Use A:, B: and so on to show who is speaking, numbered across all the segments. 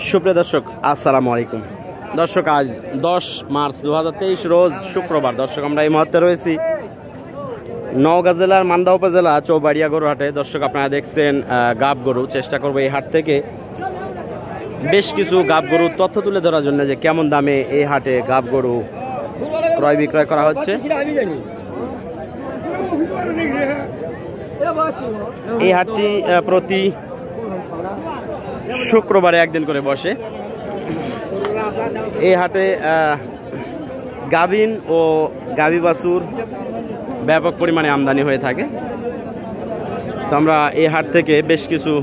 A: সুপ্রিয় দর্শক, আসসালামু আলাইকুম। দর্শক, আজ 10 মার্চ 2023 রোজ শুক্রবার। দর্শক, আমরা এই মুহূর্তে রয়েছি নওগাঁ জেলার মান্দা উপজেলা চৌবাড়িয়া গরু হাটে। দর্শক, আপনারা দেখছেন গাব গরু। চেষ্টা করবো এই হাট থেকে বেশ কিছু গাব গরুর তথ্য তুলে ধরার জন্য, যে কেমন দামে এই হাটে গাব গরু ক্রয় বিক্রয় করা হচ্ছে। এই হাটটি প্রতি শুক্রবারে একদিন করে বসে। এই হাটে গাভিন ও গাভী বাছুর ব্যাপক পরিমাণে আমদানি হয়ে থাকে। তো আমরা এই হাট থেকে বেশ কিছু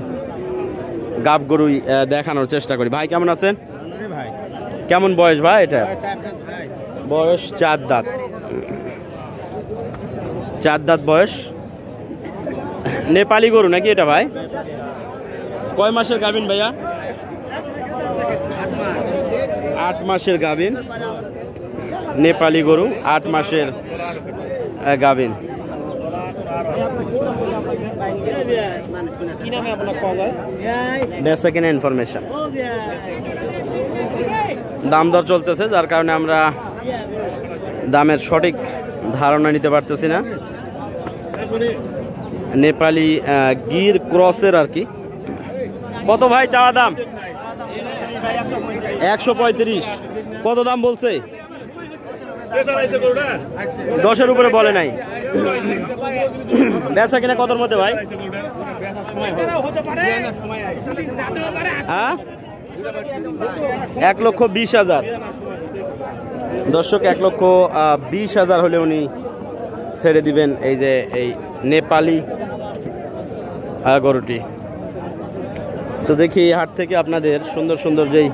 A: গাব গরুই দেখানোর চেষ্টা করি। ভাই কেমন আছেন? কেমন বয়স ভাই? এটা বয়স 4 দাঁত। 4 দাঁত বয়স। নেপালি গরু নাকি এটা ভাই? কয় মাসের গাভিন ভাইয়া? 8 মাসের গাভিন। নেপালি গরু 8 মাসের গাভিন। বেচা কিনা ইনফরমেশন, দাম দর চলতেছে, যার কারণে আমরা দামের সঠিক ধারণা নিতে পারতেছি না। নেপালি গির ক্রসের আর কি। কত ভাই চাওয়া দাম? 135। কত দাম বলছে? 10-এর উপরে বলে নাই। বেচা কিনা কতর মধ্যে ভাই? হ্যাঁ, 1,20,000। দর্শক, 1,20,000 হলে উনি ছেড়ে দিবেন এই যে এই নেপালি গরুটি। তো দেখি এই হাট থেকে আপনাদের সুন্দর সুন্দর যেই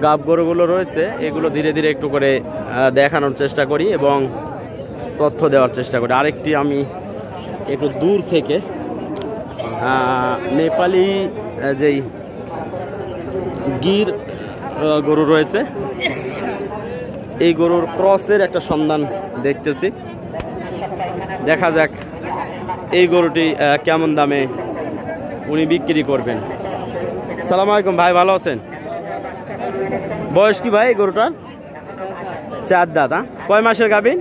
A: গাব গরুগুলো রয়েছে, এগুলো ধীরে ধীরে একটু করে দেখানোর চেষ্টা করি এবং তথ্য দেওয়ার চেষ্টা করি। আরেকটি আমি একটু দূর থেকে নেপালি যেই গির গরু রয়েছে, এই গরুর ক্রসের একটা সন্ধান দেখতেছি। দেখা যাক এই গরুটি কেমন দামে উনি বিক্রি করবেন। সালাম আলাইকুম ভাই, ভালো আছেন? বয়স কি ভাই গরুটার? 4 দাঁত। কয় মাসের গাভিন?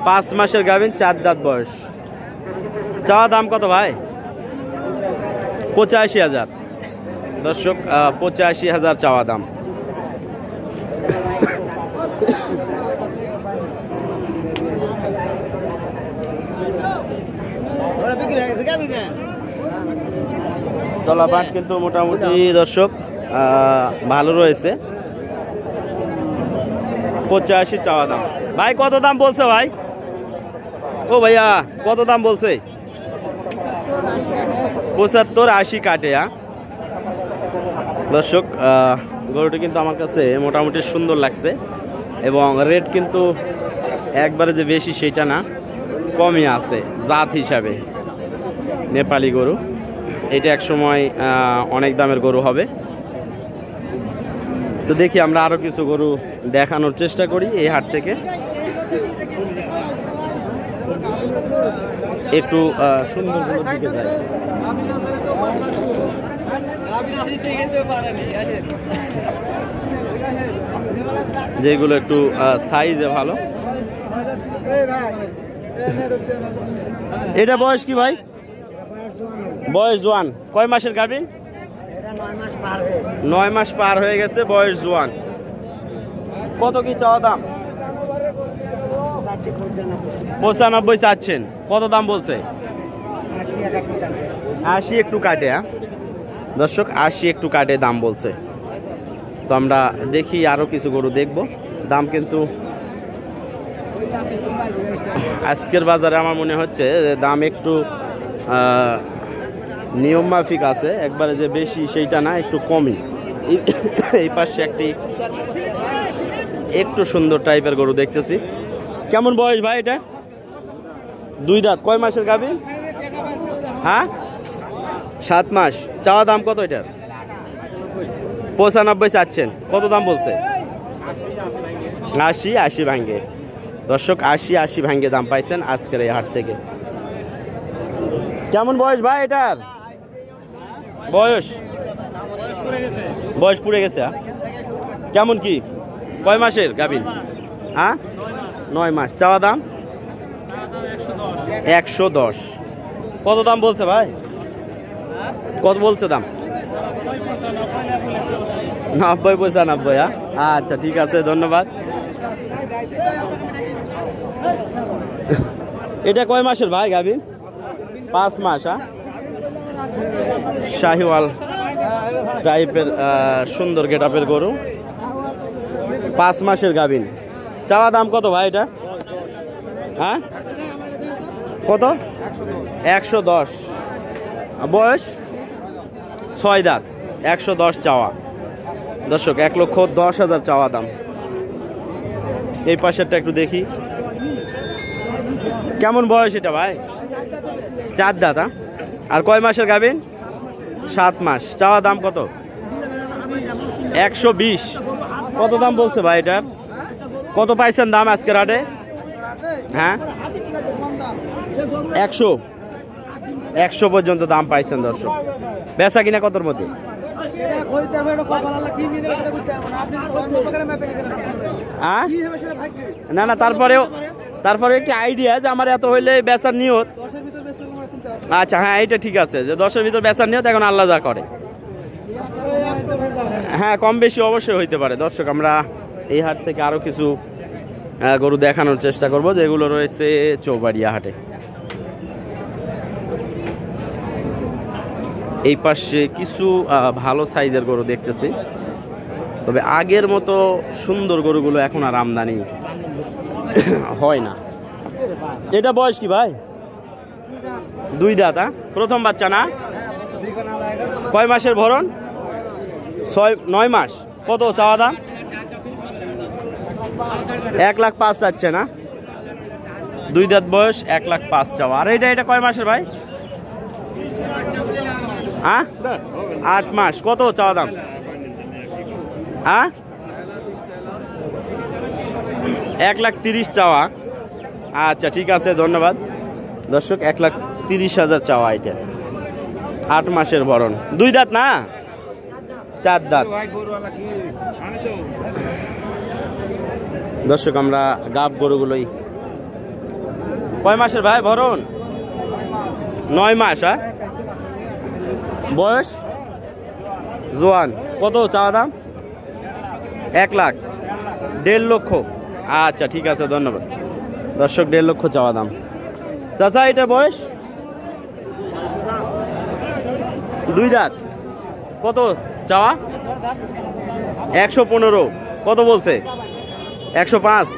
A: 5 মাসের গাভিন, 4 দাঁত বয়স। চাওয়া দাম কত ভাই? 85,000। দর্শক, 85,000 চাওয়া দাম। তলাবাট কিন্তু মোটামুটি দর্শক ভালো রয়েছে। 85 চাওয়া দাম। ভাই কত দাম বলছে ভাই? ও ভাইয়া, কত দাম বলছে? 75-80 কাটে। দর্শক, গরুটি কিন্তু আমার কাছে মোটামুটি সুন্দর লাগছে এবং রেট কিন্তু একবারে যে বেশি সেটা না, কমই আছে জাত হিসাবে। নেপালি গরু, এটা এক সময় অনেক দামের গরু হবে। তো দেখি আমরা আরো কিছু গরু দেখানোর চেষ্টা করি এই হাট থেকে। একটু সুন্দর গরুর দিকে যাই। যেগুলো একটু সাইজে ভালো। এটা বয়স কি ভাই? বয়স জোয়ান। কয় মাসের গাভিন? 9 মাস পার হয়ে গেছে, বয়স জোয়ান। কত কি চাওয়া দাম? 95 চাচ্ছেন। কত দাম বলছে? 80 একটু কাটে। দর্শক, 80 একটু কাটে দাম বলছে। তো আমরা দেখি আরো কিছু গরু দেখব। দাম কিন্তু আজকের বাজারে আমার মনে হচ্ছে দাম একটু নিয়ম মাফিক আছে, একবারে যে বেশি সেইটা না, একটু কমই। এই পাশে একটু সুন্দর টাইপের গরু দেখতেছি। কেমন বয়স ভাই এটা? 2 দাঁত। কয় মাসের গাভী? হ্যাঁ, 7 মাস। চাওয়া দাম কত এটার? 95 চাচ্ছেন। কত দাম বলছে? 80 ভাঙ্গে। দর্শক, 80 ভাঙ্গে দাম পাইছেন আজকের এই হাট থেকে। কেমন বয়স ভাই এটার? বয়স বয়স পুড়ে গেছে। কেমন কি কয় মাসের গাভীর? হ্যাঁ 9 মাস। চাওয়া দাম 110। কত দাম বলছে ভাই? কত বলছে দাম? 90-95। আচ্ছা ঠিক আছে, ধন্যবাদ। এটা কয় মাসের ভাই গাভীর? 5 মাস। শাহিওয়াল টাইপের সুন্দর গেটআপের গরু, 5 মাসের গাভীর। চাওয়া দাম কত ভাই এটা? হ্যাঁ কত? 110। বয়স 6 দাঁত। 110 চাওয়া। দর্শক 1,10,000 চাওয়া দাম। এই পাশেরটা একটু দেখি। কেমন বয়স এটা ভাই? 4 দাঁত। আর কয় মাসের গাভীর? 7 মাস। চাওয়া দাম কত? 120। কত দাম বলছে ভাই এটার? কত পাইছেন দাম আজকের হাটে? হ্যাঁ 100 পর্যন্ত দাম পাইছেন দর্শক। বেচা কিনা কতর মধ্যে? না না, তারপরে একটি আইডিয়া যে আমার এত হইলে বেচার নিয়ত। আচ্ছা হ্যাঁ, এইটা ঠিক আছে যে 10-এর ভিতর বেচার নিয়ত, এখন আল্লাহ যা করে। হ্যাঁ কম বেশি অবশ্যই হইতে পারে। দর্শক আমরা এই হাট থেকে আরো কিছু গরু দেখানোর চেষ্টা করব যেগুলো রয়েছে চৌবাড়িয়া হাটে। এই পাশে কিছু ভালো সাইজের গরু দেখতেছি, তবে আগের মতো সুন্দর গরুগুলো এখন আর আমদানি হয় না। এটা বয়স কি ভাই? 2 দাঁত। প্রথম বাচ্চা না? কয় মাসের ভরণ? 9 মাস। কত চাওয়া দাম? 1,05,000 চাচ্ছে না? 2 দাঁত বয়স, 1,05,000 চাওয়া। আর এটা কয় মাসের ভাই? 8 মাস। কত চাওয়া দাম? 1,30,000 চাওয়া। আচ্ছা ঠিক আছে, ধন্যবাদ। দর্শক 1,30,000 চাওয়া। এটা 8 মাসের ভরণ। 2 দাঁত না? 4 দাঁত। দর্শক আমরা গাব গরুগুলোই। কয় মাসের ভাই ভরণ? 9 মাস। বয়স জোয়ান। কত চাওয়া দাম? 1 লাখ। 1.5 লক্ষ। আচ্ছা ঠিক আছে, ধন্যবাদ। দর্শক 1.5 লক্ষ চাওয়া দাম। চাচা এটার বয়স? 2 দাঁত। কত চাওয়া? 115। কত বলছে? 105।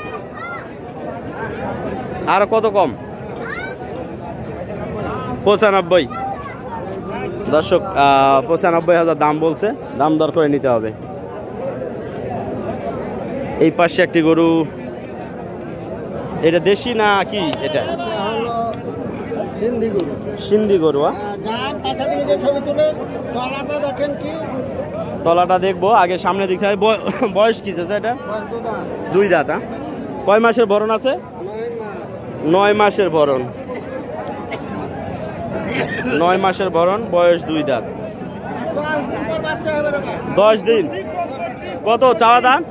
A: আর কত কম? 95। দর্শক 95,000 দাম বলছে, দাম দর করে নিতে হবে। এই পাশে একটি গরু, এটা দেশি না কি? এটা সিন্ধি গরু। তলাটা দেখবো আগে, সামনে দিকে। বয়স কি আছে এটা? 2 দাঁত। কয় মাসের ভরণ আছে? 9 মাসের ভরণ। 9 মাসের ভরণ, বয়স 2 দাঁত। 10 দিন। কত চাওয়া দাম?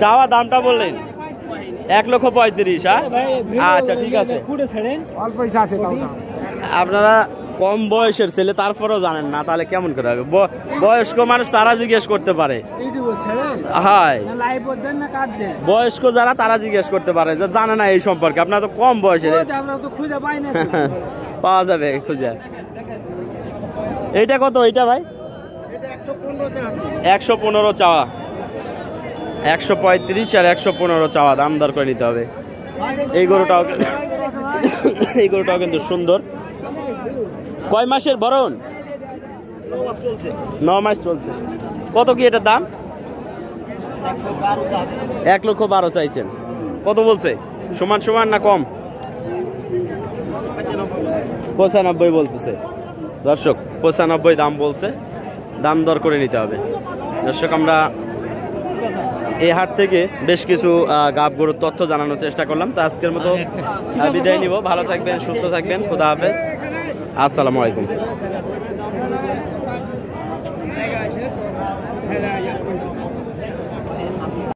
A: চাওয়া দামটা বললেন 1,35,000। আচ্ছা ঠিক আছে। আপনারা কম বয়সের ছেলে, তারপরেও জানেন না, তাহলে কেমন করে হবে? বয়স্ক মানুষ তারা জিজ্ঞেস করতে পারে। হ্যাঁ বয়স্ক যারা তারা জিজ্ঞেস করতে পারে, যে জানে না এই সম্পর্কে। আপনার তো কম বয়সের, পাওয়া যাবে খুঁজে। এইটা কত? এইটা ভাই 115 চাওয়া। 135 আর 115 চাওয়া, দাম দর করে নিতে হবে। এই গরুটাও কিন্তু সুন্দর। কয় মাসের ভরণ? 9 মাস চলছে। কত কি এটার দাম? 1,12,000 চাইছেন। কত বলছে? সমান সমান না কম? 95 বলতেছে। দর্শক 95 দাম বলছে, দাম দর করে নিতে হবে। দর্শক আমরা এই হাট থেকে বেশ কিছু গাব গরুর তথ্য জানানোর চেষ্টা করলাম। তো আজকের মতো বিদায় নিব। ভালো থাকবেন, সুস্থ থাকবেন। খোদা হাফেজ, আসসালামু আলাইকুম।